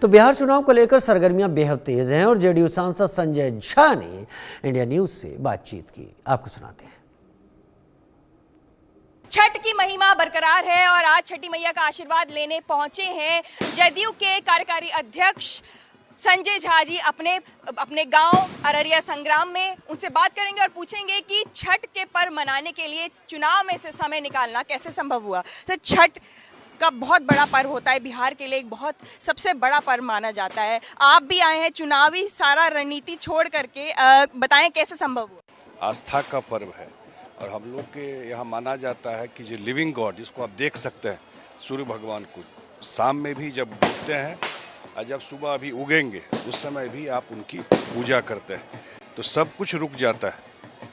तो बिहार चुनाव को लेकर सरगर्मियां बेहद तेज हैं और जेडीयू सांसद संजय झा ने इंडिया न्यूज से बातचीत की। आपको सुनाते हैं। छठ की महिमा बरकरार है और आज छठी मैया का आशीर्वाद लेने पहुंचे हैं जदयू के कार्यकारी अध्यक्ष संजय झा जी अपने गांव अररिया संग्राम में। उनसे बात करेंगे और पूछेंगे कि छठ के पर्व मनाने के लिए चुनाव में से समय निकालना कैसे संभव हुआ। तो छठ का बहुत बड़ा पर्व होता है, बिहार के लिए एक बहुत सबसे बड़ा पर्व माना जाता है। आप भी आए हैं चुनावी सारा रणनीति छोड़ करके, बताएं कैसे संभव हुआ। आस्था का पर्व है और हम लोग के यहाँ माना जाता है कि जो लिविंग गॉड, जिसको आप देख सकते हैं, सूर्य भगवान को शाम में भी जब उगते हैं और जब सुबह अभी उगेंगे उस समय भी आप उनकी पूजा करते हैं, तो सब कुछ रुक जाता है,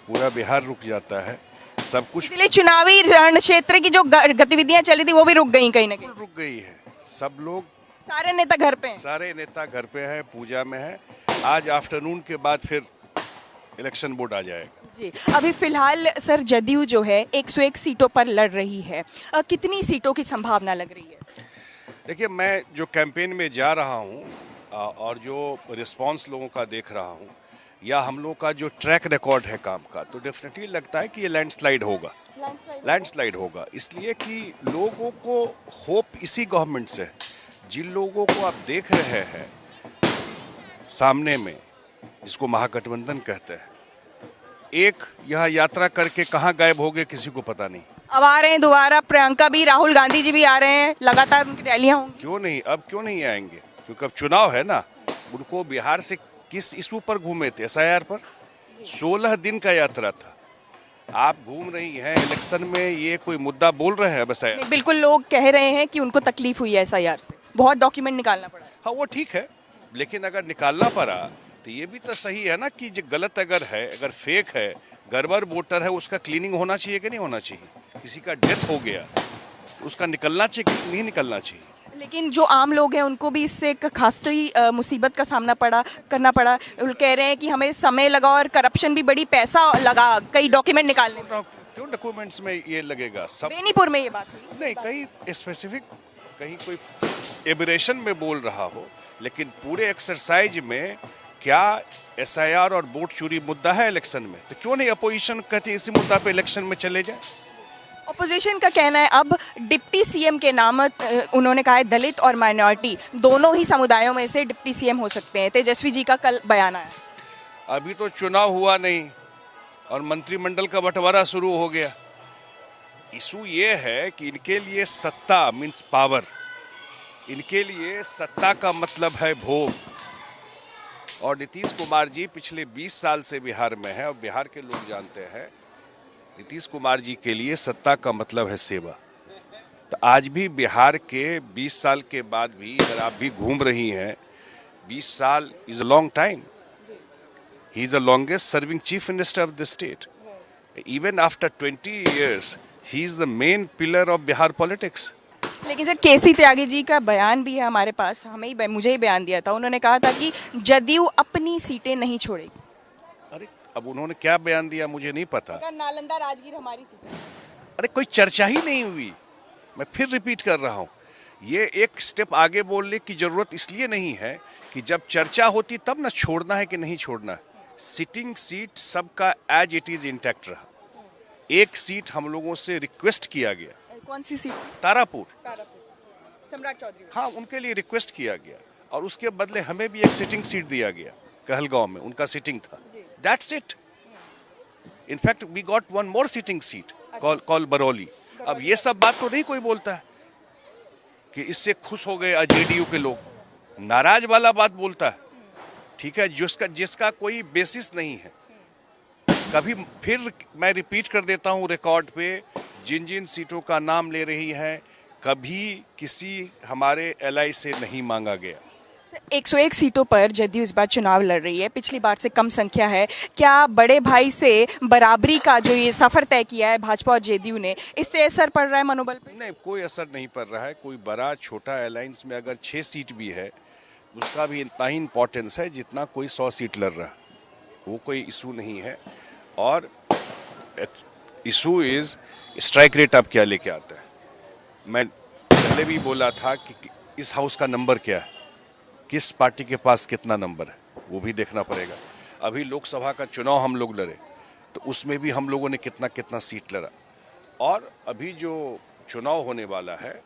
पूरा बिहार रुक जाता है, सब कुछ। इसलिए चुनावी रण क्षेत्र की जो गतिविधियां चली थी वो भी रुक गई, कहीं ना कहीं रुक गई है। सब लोग, सारे नेता घर पे हैं, सारे नेता घर पे हैं, पूजा में हैं। आज आफ्टरनून के बाद फिर इलेक्शन बोर्ड आ जाएगा जी। अभी फिलहाल सर जदयू जो है 101 सीटों पर लड़ रही है, कितनी सीटों की संभावना लग रही है? देखिए, मैं जो कैंपेन में जा रहा हूं और जो रिस्पांस लोगों का देख रहा हूं या हम लोगों का जो ट्रैक रिकॉर्ड है काम का, तो डेफिनेटली लगता है कि ये लैंडस्लाइड होगा। इसलिए कि लोगों को होप इसी गवर्नमेंट से है। जिन लोगों को आप देख रहे हैं सामने में, जिसको महागठबंधन कहते हैं, एक यहाँ यात्रा करके कहाँ गायब हो गए किसी को पता नहीं। अब आ रहे हैं दोबारा, प्रियंका भी, राहुल गांधी जी भी आ रहे हैं, लगातार उनकी रैलियां होंगी। क्यों नहीं आएंगे? क्योंकि अब चुनाव है ना। उनको बिहार से किस इशू पर घूमे थे? SIR पर 16 दिन का यात्रा था। आप घूम रही हैं इलेक्शन में, ये कोई मुद्दा बोल रहे हैं? बस बिल्कुल, लोग कह रहे हैं कि उनको तकलीफ हुई है SIR से, बहुत डॉक्यूमेंट निकालना पड़ा। हाँ, वो ठीक है, लेकिन अगर निकालना पड़ा तो ये भी तो सही है ना कि जो गलत अगर है, अगर फेक है, गड़बड़ वोटर है, उसका क्लीनिंग होना चाहिए कि नहीं होना चाहिए? किसी का डेथ हो गया, उसका निकलना चाहिए कि नहीं निकलना चाहिए? लेकिन जो आम लोग हैं उनको भी इससे एक खासी मुसीबत का सामना करना पड़ा। वो कह रहे हैं कि हमें समय लगा और करप्शन भी बड़ी, पैसा लगा कई डॉक्यूमेंट निकालने में। क्यों डॉक्यूमेंट्स में ये लगेगा? सब बेनीपुर में ये बात नहीं, कहीं स्पेसिफिक, कहीं कोई एबरेशन में बोल रहा हो, लेकिन पूरे एक्सरसाइज में क्या SIR और वोट चोरी मुद्दा है इलेक्शन में? तो क्यों नहीं अपोजिशन कहती इसी मुद्दा पे इलेक्शन में चले जाए? अपोजिशन का कहना है अब डिप्टी CM के नाम उन्होंने कहा है दलित और माइनॉरिटी दोनों ही समुदायों में से डिप्टी CM हो सकते हैं। तेजस्वी जी का कल बयान आया। अभी तो चुनाव हुआ नहीं और मंत्रिमंडल का बंटवारा शुरू हो गया। इशू ये है कि इनके लिए सत्ता मीन्स पावर, इनके लिए सत्ता का मतलब है भोग। और नीतीश कुमार जी पिछले 20 साल से बिहार में है और बिहार के लोग जानते हैं नीतीश कुमार जी के लिए सत्ता का मतलब है सेवा। तो आज भी बिहार के 20 साल के बाद भी अगर आप भी घूम रही हैं, 20 साल is a long time. He is the longest serving chief minister of the state. Even after 20 years he is the main pillar of Bihar politics. लेकिन सर KC त्यागी जी का बयान भी है हमारे पास, मुझे ही बयान दिया था। उन्होंने कहा था कि जदयू अपनी सीटें नहीं छोड़ेगी। अरे अब उन्होंने क्या बयान दिया मुझे नहीं पता। नालंदा राजगीर हमारी सीट। अरे कोई चर्चा ही नहीं हुई। मैं फिर रिपीट कर रहा हूँ, ये एक स्टेप आगे बोलने की जरूरत इसलिए नहीं है कि जब चर्चा होती तब ना छोड़ना है कि नहीं छोड़ना है। सिटिंग सीट सबका एज इट इज इंटैक्ट रहा। एक सीट हम लोगों से रिक्वेस्ट किया गया। कौन सी सीट? तारापुर, सम्राट चौधरी। हाँ, उनके लिए रिक्वेस्ट किया गया और उसके बदले हमें भी एक सिटिंग सीट दिया गया। कहलगांव में उनका सिटिंग था। That's it. In fact we got one more sitting seat call Barauli. अब ये सब बात तो नहीं कोई बोलता है कि इससे खुश हो गए JDU के लोग, नाराज वाला बात बोलता है। ठीक है, जिसका कोई बेसिस नहीं है। कभी फिर मैं रिपीट कर देता हूँ रिकॉर्ड पे, जिन जिन सीटों का नाम ले रही है कभी किसी हमारे LI से नहीं मांगा गया। 101 सीटों पर जदयू इस बार चुनाव लड़ रही है, पिछली बार से कम संख्या है। क्या बड़े भाई से बराबरी का जो ये सफर तय किया है भाजपा और JDU ने, इससे असर पड़ रहा है मनोबल पे? नहीं, कोई असर नहीं पड़ रहा है। कोई बड़ा छोटा अलायंस में अगर 6 सीट भी है उसका भी इतना ही इम्पोर्टेंस है जितना कोई 100 सीट लड़ रहा है। वो कोई इशू नहीं है। और इशू इज स्ट्राइक रेट आप क्या लेके आते हैं। मैं पहले भी बोला था कि इस हाउस का नंबर क्या है, किस पार्टी के पास कितना नंबर है वो भी देखना पड़ेगा। अभी लोकसभा का चुनाव हम लोग लड़े तो उसमें भी हम लोगों ने कितना कितना सीट लड़ा, और अभी जो चुनाव होने वाला है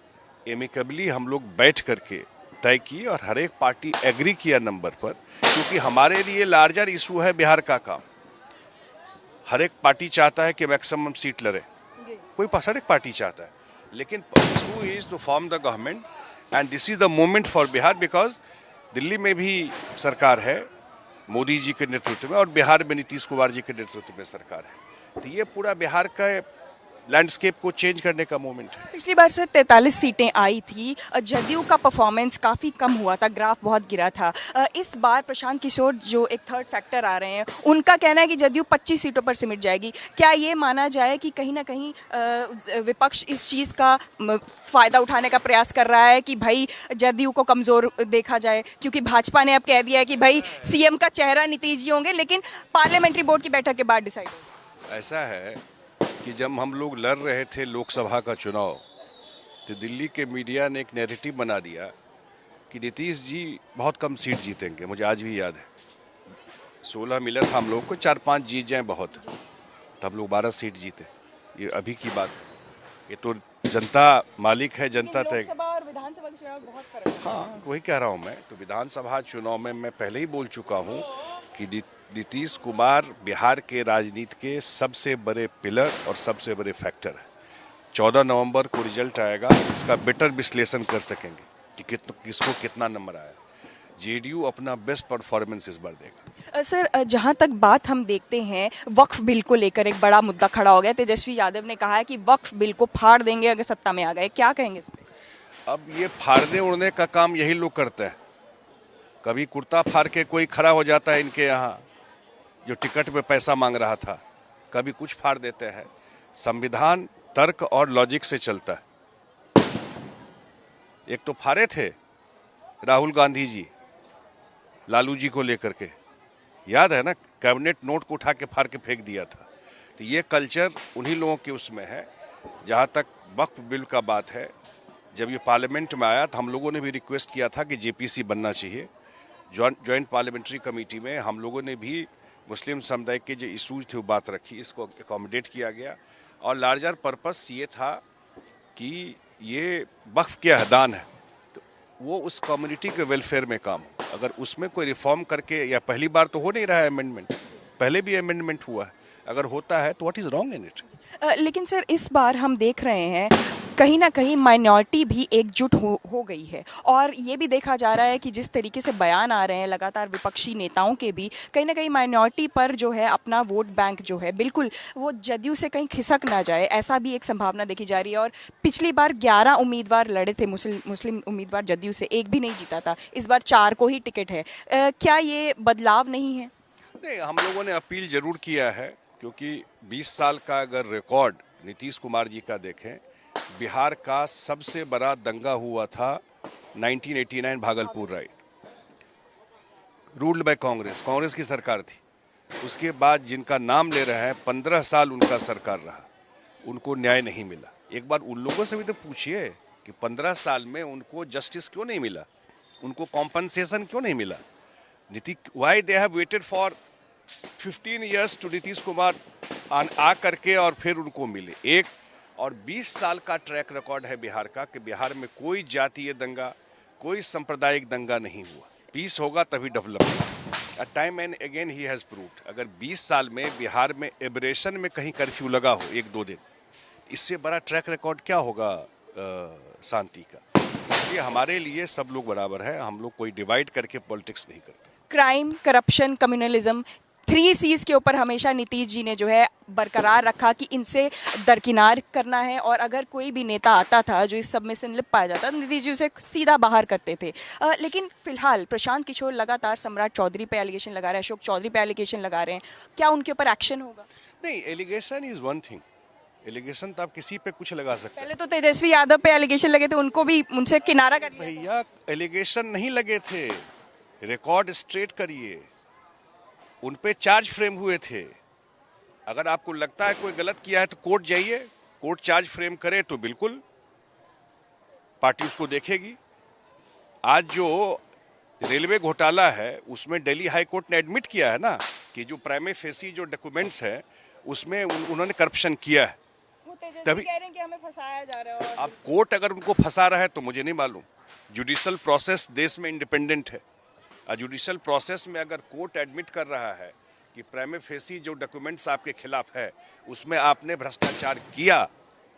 एमिकेबली हम लोग बैठ करके तय किए और हर एक पार्टी एग्री किया नंबर पर, क्योंकि हमारे लिए लार्जर इशू है बिहार का काम। हर एक पार्टी चाहता है कि मैक्सिमम सीट लड़े, कोई हर एक पार्टी चाहता है, लेकिन issue is to form the government and this is the moment for Bihar, because Delhi में भी सरकार है मोदी जी के नेतृत्व में और बिहार में नीतीश कुमार जी के नेतृत्व में सरकार है, तो ये पूरा बिहार का लैंडस्केप को चेंज करने का मोमेंट है। पिछली बार सर 43 सीटें आई थी, जदयू का परफॉर्मेंस काफ़ी कम हुआ था, ग्राफ बहुत गिरा था। इस बार प्रशांत किशोर जो एक थर्ड फैक्टर आ रहे हैं, उनका कहना है कि जदयू 25 सीटों पर सिमट जाएगी। क्या ये माना जाए कि कहीं ना कहीं विपक्ष इस चीज़ का फ़ायदा उठाने का प्रयास कर रहा है कि भाई जदयू को कमज़ोर देखा जाए, क्योंकि भाजपा ने अब कह दिया है कि भाई सीएम का चेहरा नीतीश जी होंगे, लेकिन पार्लियामेंट्री बोर्ड की बैठक के बाद डिसाइड होगा। ऐसा है कि जब हम लोग लड़ रहे थे लोकसभा का चुनाव तो दिल्ली के मीडिया ने एक नैरेटिव बना दिया कि नीतीश जी बहुत कम सीट जीतेंगे। मुझे आज भी याद है 16 मिला था हम लोग को, 4-5 जीत जाएं बहुत, तब लोग 12 सीट जीते। ये अभी की बात है, ये तो जनता मालिक है, जनता तय। लोकसभा और विधानसभा के चुनाव बहुत फर्क है। हाँ वही कह रहा हूँ मैं, तो विधानसभा चुनाव में मैं पहले ही बोल चुका हूँ कि नीतीश कुमार बिहार के राजनीति के सबसे बड़े पिलर और सबसे बड़े फैक्टर है। 14 नवंबर को रिजल्ट आएगा, इसका बेटर विश्लेषण कर सकेंगे कि किसको कितना नंबर आया। जेडीयू अपना बेस्ट परफॉर्मेंस इस बार देगा। सर जहां तक बात हम देखते हैं, वक्फ बिल को लेकर एक बड़ा मुद्दा खड़ा हो गया। तेजस्वी यादव ने कहा है कि वक्फ बिल को फाड़ देंगे अगर सत्ता में आ गए, क्या कहेंगे इस पे? अब ये फाड़ने उड़ने का काम यही लोग करते हैं। कभी कुर्ता फाड़ के कोई खड़ा हो जाता है इनके यहाँ जो टिकट में पैसा मांग रहा था, कभी कुछ फाड़ देते हैं। संविधान तर्क और लॉजिक से चलता है। एक तो फाड़े थे राहुल गांधी जी लालू जी को लेकर के, याद है ना, कैबिनेट नोट को उठा के फाड़ के फेंक दिया था। तो ये कल्चर उन्हीं लोगों के उसमें है। जहाँ तक वक्फ बिल का बात है, जब ये पार्लियामेंट में आया तो हम लोगों ने भी रिक्वेस्ट किया था कि जेपीसी बनना चाहिए। जॉइंट पार्लियामेंट्री कमेटी में हम लोगों ने भी मुस्लिम समुदाय के जो इशूज थे वो बात रखी, इसको अकोमोडेट किया गया। और लार्जर पर्पस ये था कि ये वक्फ के अहदान है तो वो उस कम्युनिटी के वेलफेयर में काम हो। अगर उसमें कोई रिफॉर्म करके, या पहली बार तो हो नहीं रहा है अमेंडमेंट, पहले भी अमेंडमेंट हुआ है, अगर होता है तो what is wrong in it. लेकिन सर इस बार हम देख रहे हैं कहीं ना कहीं माइनॉरिटी भी एकजुट हो गई है, और ये भी देखा जा रहा है कि जिस तरीके से बयान आ रहे हैं लगातार विपक्षी नेताओं के भी, कहीं ना कहीं माइनॉरिटी पर जो है अपना वोट बैंक जो है बिल्कुल वो जदयू से कहीं खिसक ना जाए, ऐसा भी एक संभावना देखी जा रही है। और पिछली बार 11 उम्मीदवार लड़े थे मुस्लिम उम्मीदवार जदयू से, एक भी नहीं जीता था। इस बार 4 को ही टिकट है। क्या ये बदलाव नहीं है? नहीं, हम लोगों ने अपील जरूर किया है, क्योंकि 20 साल का अगर रिकॉर्ड नीतीश कुमार जी का देखें, बिहार का सबसे बड़ा दंगा हुआ था 1989 Bhagalpur right, ruled by Congress की सरकार थी। उसके बाद जिनका नाम ले रहे हैं 15 साल उनका सरकार रहा, उनको न्याय नहीं मिला। एक बार उन लोगों से भी तो पूछिए कि 15 साल में उनको जस्टिस क्यों नहीं मिला, उनको कॉम्पनसेशन क्यों नहीं मिला। Why they have waited for 15 years to Nitish Kumar आ करके और फिर उनको मिले। एक और 20 साल का ट्रैक रिकॉर्ड है बिहार का कि बिहार में कोई जातीय दंगा, कोई सांप्रदायिक दंगा नहीं हुआ। पीस होगा तभी development. Time and again he has proved. अगर 20 साल में बिहार में एब्रेशन में कहीं कर्फ्यू लगा हो 1-2 दिन, इससे बड़ा ट्रैक रिकॉर्ड क्या होगा शांति का। इसलिए हमारे लिए सब लोग बराबर है, हम लोग कोई डिवाइड करके पॉलिटिक्स नहीं करते। क्राइम, करप्शन, कम्युनलिज्म, 3 C's के ऊपर हमेशा नीतीश जी ने जो है बरकरार रखा कि इनसे दरकिनार करना है, और अगर कोई भी नेता आता था जो इस सब में से लिप्त पाया जाता नीतीश जी उसे सीधा बाहर करते थे। लेकिन फिलहाल प्रशांत किशोर लगातार सम्राट चौधरी पे एलिगेशन लगा रहे हैं, अशोक चौधरी पे एलिगेशन लगा रहे हैं, क्या उनके ऊपर एक्शन होगा? नहीं, allegation is one thing. Allegation तो आप किसी पे कुछ लगा सकते हैं। पहले तो तेजस्वी यादव पे एलिगेशन लगे थे, उनको भी उनसे किनारा कर लिया। भैया एलिगेशन नहीं लगे थे, रिकॉर्ड स्ट्रेट करिए। उन पे चार्ज फ्रेम हुए थे। अगर आपको लगता है कोई गलत किया है तो कोर्ट जाइए, कोर्ट चार्ज फ्रेम करे तो बिल्कुल पार्टी उसको देखेगी। आज जो रेलवे घोटाला है, उसमें दिल्ली हाई कोर्ट ने एडमिट किया है ना कि जो प्राइमे फेसी जो डॉक्यूमेंट्स है उसमें उन्होंने करप्शन किया है। वो तेजस्वी तभी कह रहे हैं कि हमें फंसाया जा रहा है। और अब कोर्ट अगर उनको फंसा रहा है तो मुझे नहीं मालूम। जुडिशियल प्रोसेस देश में इंडिपेंडेंट है और जुडिशियल प्रोसेस में अगर कोर्ट एडमिट कर रहा है कि प्राइमे फेसी जो डॉक्यूमेंट्स आपके खिलाफ है उसमें आपने भ्रष्टाचार किया,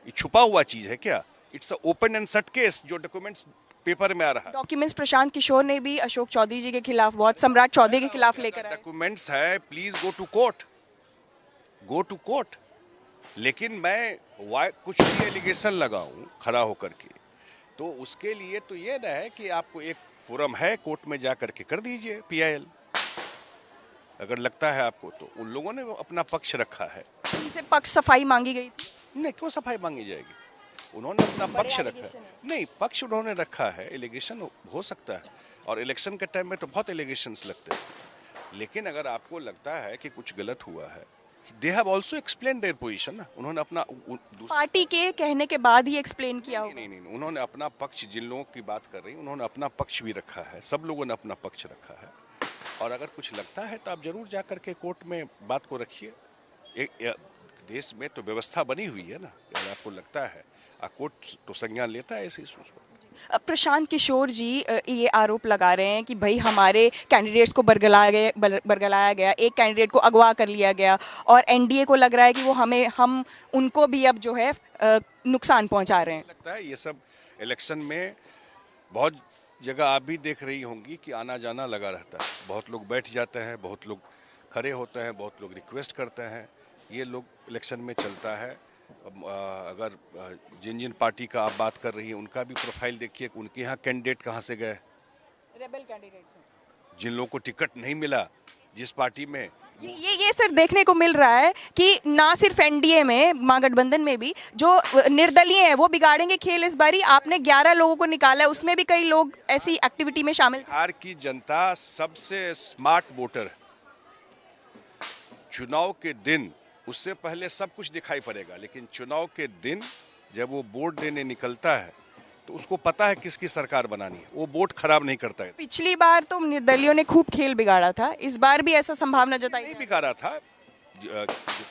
ये छुपा हुआ चीज है क्या? It's open and shut case जो डॉक्यूमेंट्स पेपर में आ रहा है। डॉक्यूमेंट्स प्रशांत किशोर ने भी अशोक चौधरी जी के खिलाफ, बहुत सम्राट चौधरी के खिलाफ लेकर आए। डॉक्यूमेंट्स है, please go to court, go to court. लेकिन मैं कुछ भी एलिगेशन लगाऊं खड़ा होकर के तो उसके लिए तो ये ना है कि आपको एक फोरम है कोर्ट में जा करके कर दीजिए पीआईएल, अगर लगता है आपको। तो उन लोगों ने अपना पक्ष रखा है। उनसे पक्ष सफाई मांगी गई थी। नहीं, क्यों सफाई मांगी जाएगी? उन्होंने अपना पक्ष रखा है। नहीं, पक्ष उन्होंने रखा है। एलिगेशन हो सकता है और इलेक्शन के टाइम में तो बहुत एलिगेशंस लगते हैं। लेकिन अगर आपको लगता है कि कुछ गलत हुआ है, they have also explain their position ना। उन्होंने अपना पार्टी के कहने के बाद ही एक्सप्लेन किया होगा। नहीं, उन्होंने अपना पक्ष, जिन लोगों की बात कर रही उन्होंने अपना पक्ष भी रखा है। सब लोगों ने अपना पक्ष रखा है और अगर कुछ लगता है तो आप जरूर जा करके कोर्ट में बात को रखिए। एक देश में तो व्यवस्था बनी हुई है ना, अगर आपको लगता है कोर्ट तो संज्ञान लेता है ऐसे इश्यूज पर। प्रशांत किशोर जी ये आरोप लगा रहे हैं कि भाई हमारे कैंडिडेट्स को बरगलाया गया, एक कैंडिडेट को अगवा कर लिया गया और एनडीए को लग रहा है कि वो हम उनको भी अब जो है नुकसान पहुंचा रहे हैं। लगता है ये सब इलेक्शन में बहुत जगह आप भी देख रही होंगी कि आना जाना लगा रहता है। बहुत लोग बैठ जाते हैं, बहुत लोग खड़े होते हैं, बहुत लोग रिक्वेस्ट करते हैं। ये लोग इलेक्शन में चलता है। अगर जिन जिन पार्टी का आप बात कर रही हैं उनका भी प्रोफाइल देखिए कि उनके यहाँ कैंडिडेट कहाँ से गए। रेबल कैंडिडेट्स हैं। जिन लोगों को टिकट नहीं मिला जिस पार्टी में, ये सर देखने को मिल रहा है कि ना सिर्फ एनडीए में, महागठबंधन में भी जो निर्दलीय है वो बिगाड़ेंगे खेल इस बारी। आपने 11 लोगों को निकाला है, उसमें भी कई लोग ऐसी एक्टिविटी में शामिल। बिहार की जनता सबसे स्मार्ट वोटर है। चुनाव के दिन उससे पहले सब कुछ दिखाई पड़ेगा, लेकिन चुनाव के दिन जब वो वोट देने निकलता है तो उसको पता है किसकी सरकार बनानी है। वो वोट खराब नहीं करता है। पिछली बार तो निर्दलियों ने खूब खेल बिगाड़ा था, इस बार भी ऐसा संभावना जताई नहीं बिगाड़ा था, जो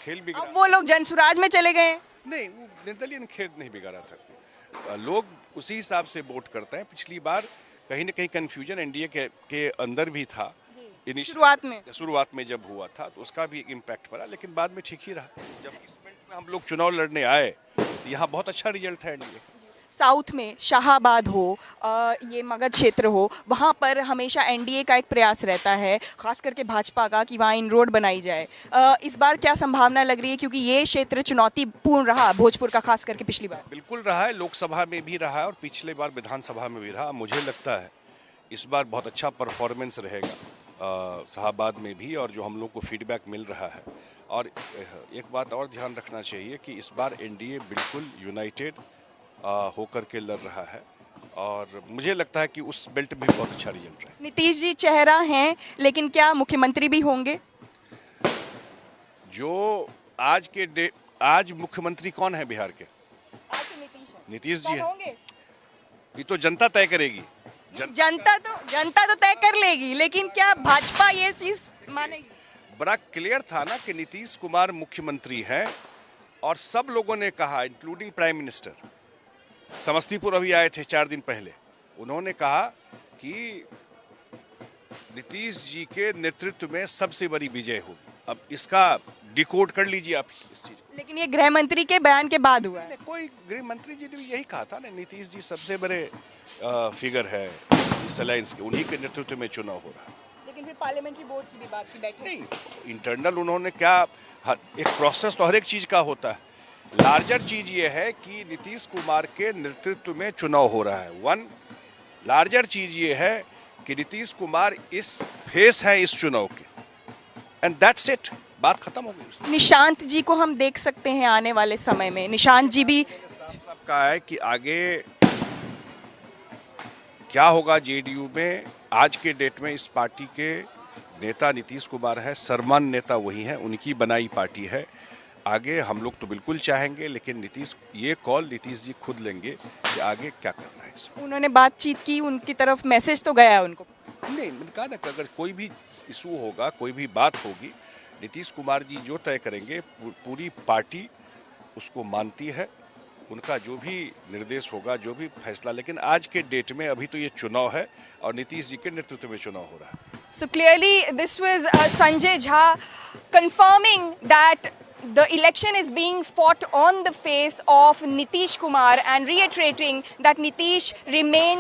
खेल बिगाड़ा। अब वो लोग जनसुराज में चले गए। नहीं, वो निर्दलीय ने खेल नहीं बिगाड़ा था। लोग उसी हिसाब से वोट करते हैं। पिछली बार कहीं ना कहीं कंफ्यूजन एनडीए के अंदर भी था। शुरुआत में जब हुआ था तो उसका भी इम्पैक्ट पड़ा, लेकिन बाद में ठीक ही रहा। जब इस मिनट में हम लोग चुनाव लड़ने आए तो यहाँ बहुत अच्छा रिजल्ट था एनडीए का। साउथ में शाहाबाद हो, ये मगध क्षेत्र हो, वहाँ पर हमेशा एनडीए का एक प्रयास रहता है, खास करके भाजपा का, कि वहाँ इन रोड बनाई जाए। इस बार क्या संभावना लग रही है, क्योंकि ये क्षेत्र चुनौतीपूर्ण रहा भोजपुर का, खास करके पिछली बार? बिल्कुल रहा है, लोकसभा में भी रहा है और पिछले बार विधानसभा में भी रहा। मुझे लगता है इस बार बहुत अच्छा परफॉर्मेंस रहेगा शाहाबाद में भी, और जो हम लोग को फीडबैक मिल रहा है। और एक बात और ध्यान रखना चाहिए कि इस बार एनडीए बिल्कुल यूनाइटेड होकर के लड़ रहा है और मुझे लगता है कि उस बेल्ट में बहुत अच्छा रिजल्ट रहा है। नीतीश जी चेहरा हैं, लेकिन क्या मुख्यमंत्री भी होंगे? जो आज मुख्यमंत्री कौन है बिहार के? आज तो नीतीश जी होंगे। है। ये तो जनता तय करेगी। जनता तो तय कर लेगी, लेकिन क्या भाजपा ये चीज मानेगी? बड़ा क्लियर था ना कि नीतीश कुमार मुख्यमंत्री हैं और सब लोगों ने कहा, इंक्लूडिंग प्राइम मिनिस्टर, समस्तीपुर अभी आए थे 4 दिन पहले, उन्होंने कहा कि नीतीश जी के नेतृत्व में सबसे बड़ी विजय होगी। अब इसका डिकोड कर लीजिए आप इस चीज। लेकिन ये गृह मंत्री के बयान के बाद हुआ है। कोई गृह मंत्री जी ने भी यही कहा था ना, नीतीश जी सबसे बड़े फिगर है इस अलायंस के, उन्हीं के नेतृत्व में चुनाव हो रहा है। लेकिन फिर पार्लियामेंट्री बोर्ड की भी बात की बैठक नहीं, इंटरनल उन्होंने क्या, एक प्रोसेस तो हर एक चीज का होता है। लार्जर चीज ये है कि नीतीश कुमार के नेतृत्व में चुनाव हो रहा है। लार्जर चीज ये है कि नीतीश कुमार इस फेस है इस चुनाव के, एंड दैट्स इट, बात खत्म हो गई। निशांत जी को हम देख सकते हैं आने वाले समय में। निशांत जी भी साहब कहा है कि आगे क्या होगा जेडीयू में। आज के डेट में इस पार्टी के नेता नीतीश कुमार है, सर्वमान्य नेता वही है, उनकी बनाई पार्टी है। आगे हम लोग तो बिल्कुल चाहेंगे, लेकिन ये कॉल नीतीश जी खुद लेंगे कि आगे क्या करना है इसमें। उन्होंने बातचीत की, उनकी तरफ मैसेज तो गया उनको। नहीं, मैंने कहा ना कि अगर कोई भी इशू होगा, कोई भी बात होगी, नीतीश कुमार जी जो तय करेंगे पूरी पार्टी उसको मानती है, उनका जो भी निर्देश होगा, जो भी फैसला। लेकिन आज के डेट में अभी तो ये चुनाव है और नीतीश जी के नेतृत्व में चुनाव हो रहा है। So clearly, this was Sanjay Jha confirming that the election is being fought on the face of Nitish Kumar and reiterating that Nitish remains